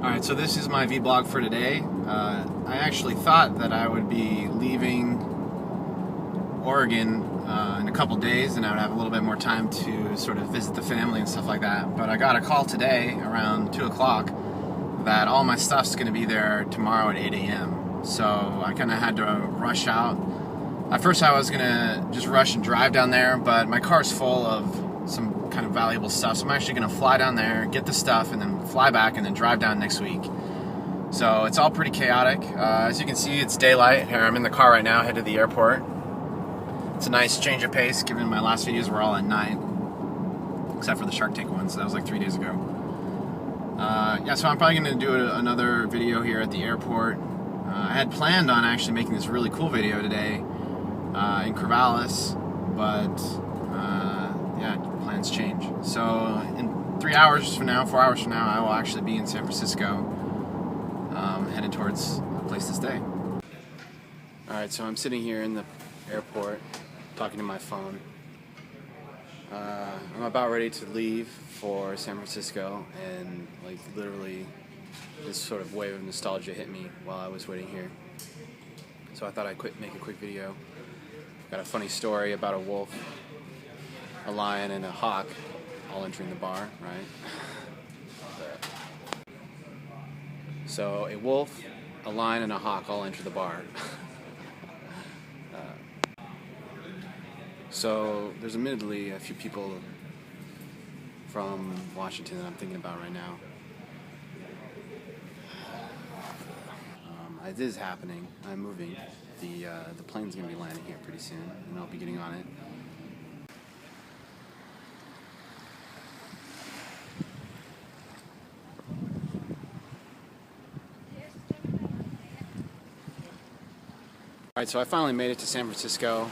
Alright, so this is my vlog for today. I actually thought that I would be leaving Oregon in a couple days and I would have a little bit more time to sort of visit the family and stuff like that. But I got a call today around 2 o'clock that all my stuff's going to be there tomorrow at 8 a.m. So I kind of had to rush out. At first I was going to just rush and drive down there, but my car's full of some kind of valuable stuff, so I'm actually going to fly down there, get the stuff, and then fly back and then drive down next week. So it's all pretty chaotic. As you can see, it's daylight. Here, I'm in the car right now, headed to the airport. It's a nice change of pace, given my last videos were all at night, except for the Shark Tank one, so that was like 3 days ago. Yeah, so I'm probably going to do another video here at the airport. I had planned on actually making this really cool video today in Corvallis, but yeah, plans change. So in 3 hours from now, 4 hours from now, I will actually be in San Francisco, headed towards a place to stay. Alright, so I'm sitting here in the airport, talking to my phone. I'm about ready to leave for San Francisco, and like literally this sort of wave of nostalgia hit me while I was waiting here. So I thought I'd make a quick video. Got a funny story about a wolf, a lion, and a hawk all entering the bar, right? So a wolf, a lion, and a hawk all enter the bar. So there's admittedly a few people from Washington that I'm thinking about right now. It is happening. I'm moving. The plane's going to be landing here pretty soon, and I'll be getting on it. Alright, so I finally made it to San Francisco.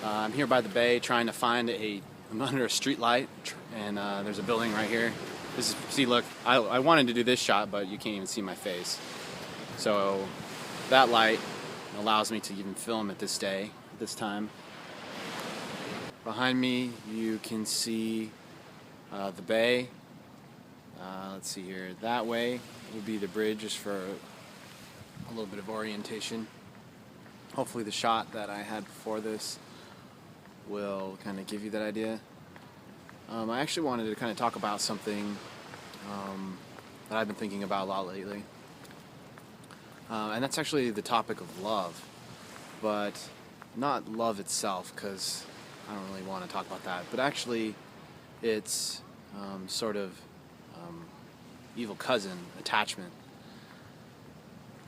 I'm here by the bay trying to find I'm under a street light, and there's a building right here. See, look, I wanted to do this shot, but you can't even see my face. So that light allows me to even film at this time. Behind me you can see the bay. Let's see here, that way would be the bridge, just for a little bit of orientation. Hopefully the shot that I had before this will kind of give you that idea. I actually wanted to kind of talk about something that I've been thinking about a lot lately. And that's actually the topic of love, but not love itself, because I don't really want to talk about that, but actually it's sort of evil cousin, attachment.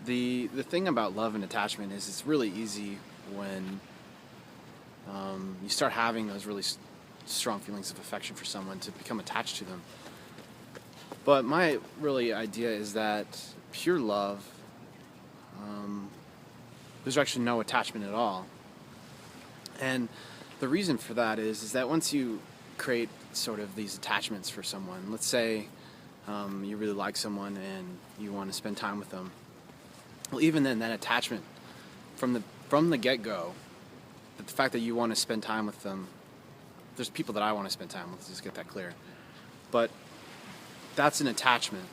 The thing about love and attachment is it's really easy when you start having those really strong feelings of affection for someone to become attached to them. But my really idea is that pure love, there's actually no attachment at all. And the reason for that is that once you create sort of these attachments for someone, let's say you really like someone and you want to spend time with them, well, even then, that attachment from the get-go, the fact that you want to spend time with them, there's people that I want to spend time with, let's just get that clear, but that's an attachment.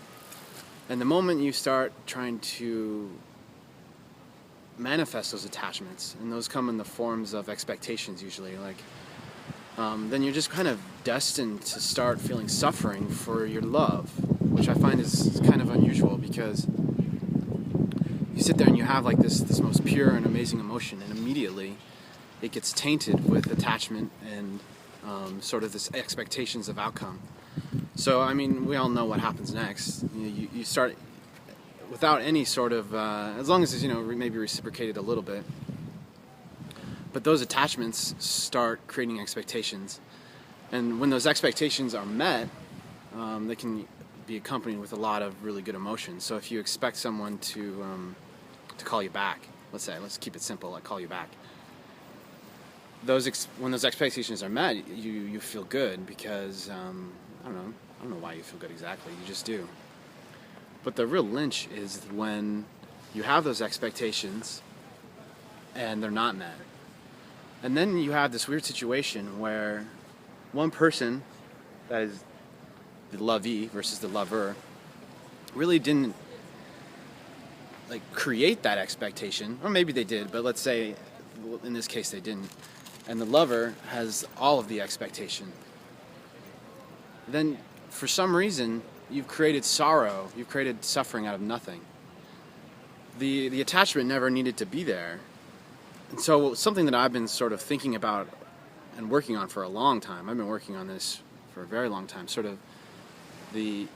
And the moment you start trying to manifest those attachments, and those come in the forms of expectations usually, like then you're just kind of destined to start feeling suffering for your love, which I find is kind of unusual, because you sit there and you have like this most pure and amazing emotion, and immediately it gets tainted with attachment and sort of this expectations of outcome. So I mean, we all know what happens next. You start without any sort of as long as it's, maybe reciprocated a little bit, but those attachments start creating expectations, and when those expectations are met, they can be accompanied with a lot of really good emotions. So if you expect someone to call you back, let's keep it simple, like call you back, when those expectations are met, you feel good, because I don't know why you feel good exactly, you just do. But the real lynch is when you have those expectations and they're not met. And then you have this weird situation where one person, that is the lovee versus the lover, really didn't like create that expectation, or maybe they did, but let's say in this case they didn't, and the lover has all of the expectation, then for some reason you've created sorrow, you've created suffering out of nothing. The attachment never needed to be there. And so something that I've been sort of thinking about and working on for a long time, I've been working on this for a very long time, sort of the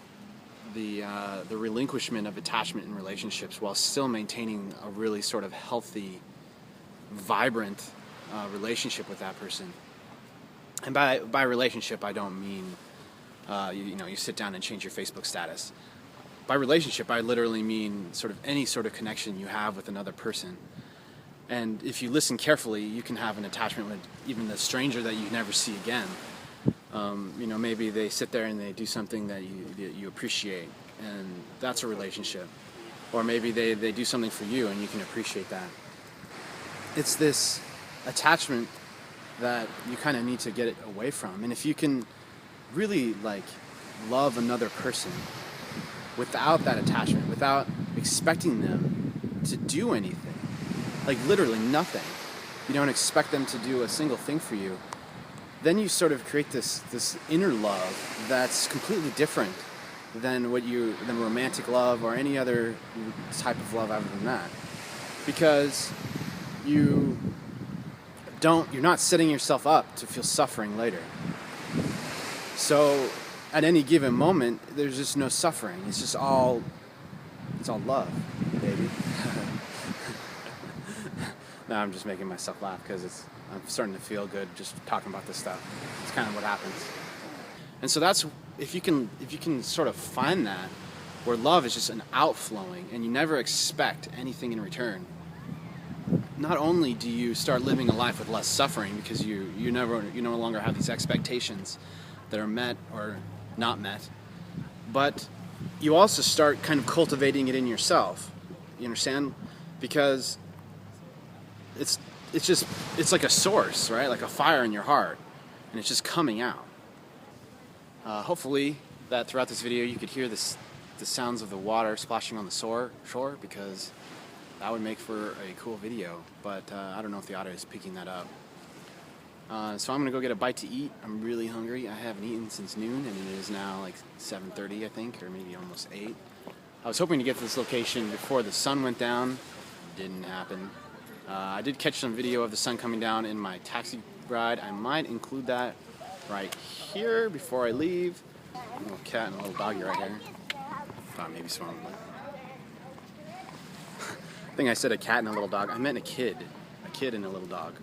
relinquishment of attachment in relationships while still maintaining a really sort of healthy, vibrant relationship with that person. And by relationship, I don't mean you sit down and change your Facebook status. By relationship, I literally mean sort of any sort of connection you have with another person. And if you listen carefully, you can have an attachment with even the stranger that you never see again. Maybe they sit there and they do something that you appreciate, and that's a relationship. Or maybe they do something for you and you can appreciate that. It's this attachment that you kind of need to get away from. And if you can really love another person without that attachment, without expecting them to do anything, literally nothing, you don't expect them to do a single thing for you, then you sort of create this inner love that's completely different than romantic love or any other type of love other than that. Because you're not setting yourself up to feel suffering later. So at any given moment, there's just no suffering. It's all love, baby. No, I'm just making myself laugh because I'm starting to feel good just talking about this stuff. It's kind of what happens. And so that's, if you can sort of find that, where love is just an outflowing and you never expect anything in return, not only do you start living a life with less suffering because you no longer have these expectations that are met or not met, but you also start kind of cultivating it in yourself. You understand? Because it's like a source, right? Like a fire in your heart, and it's just coming out. Hopefully that throughout this video you could hear the sounds of the water splashing on the shore, because that would make for a cool video, but I don't know if the audio is picking that up. So I'm gonna go get a bite to eat. I'm really hungry. I haven't eaten since noon, and it is now like 7:30, I think, or maybe almost 8. I was hoping to get to this location before the sun went down. Didn't happen. I did catch some video of the sun coming down in my taxi ride. I might include that right here before I leave. A little cat and a little doggy right here. Thought maybe someone. I think I said a cat and a little dog. I meant a kid and a little dog.